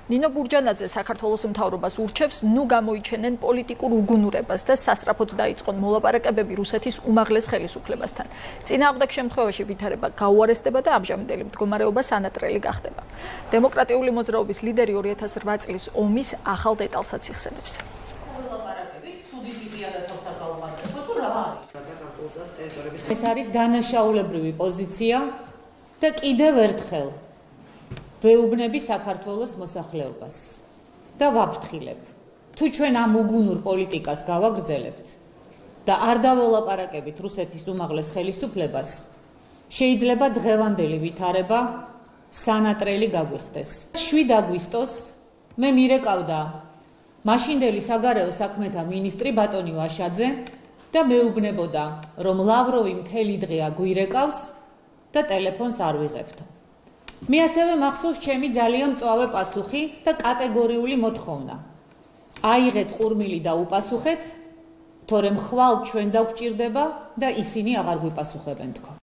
ნინო ბურჯანაძე საქართველოს მთავრობას ურჩევს ნუ გამოიჩენენ პოლიტიკურ უგუნურებას და სასწრაფოდ დაიწყონ მოლაპარაკებები რუსეთის უმაღლეს ხელისუფლებასთან. წინააღმდეგ შემთხვევაში ვითარება გაუარესდება და ამჟამინდელი მდგომარეობა სანატრელი გახდება. დემოკრატიული მოძრაობის ლიდერი 2008 წლის ომის ახალ დეტალსაც იხსენებს. ეს არის დანაშაულებრივი პოზიცია და კიდევ ერთხელ ვეუბნები საქართველოს მოსახლეობას და ვაფრთხილებ, თუ ჩვენ ამ უგუნურ პოლიტიკას გავაგრძელებთ და არ დაველაპარაკებით რუსეთის უმაღლეს ხელისუფლებას, შეიძლება დღევანდელი ვითარება სანატრელი გაგვიხდეს. 7 აგვისტოს მე მირეკავდა მაშინდელი საგარეო საქმეთა მინისტრი ბატონი ვაშაძე და მეუბნებოდა, რომ ლავროვი მთელი დღე აგვირეკავს და ტელეფონს არ ვიღებდო. მე ასევე მახსოვს ჩემი ძალიან მწვავე პასუხი და კატეგორიული მოთხოვნა. აიღეთ ყურმილი და უპასუხეთ, თორემ ხვალ ჩვენ დაგვჭირდება და ისინი აღარ გვიპასუხებენ თქო.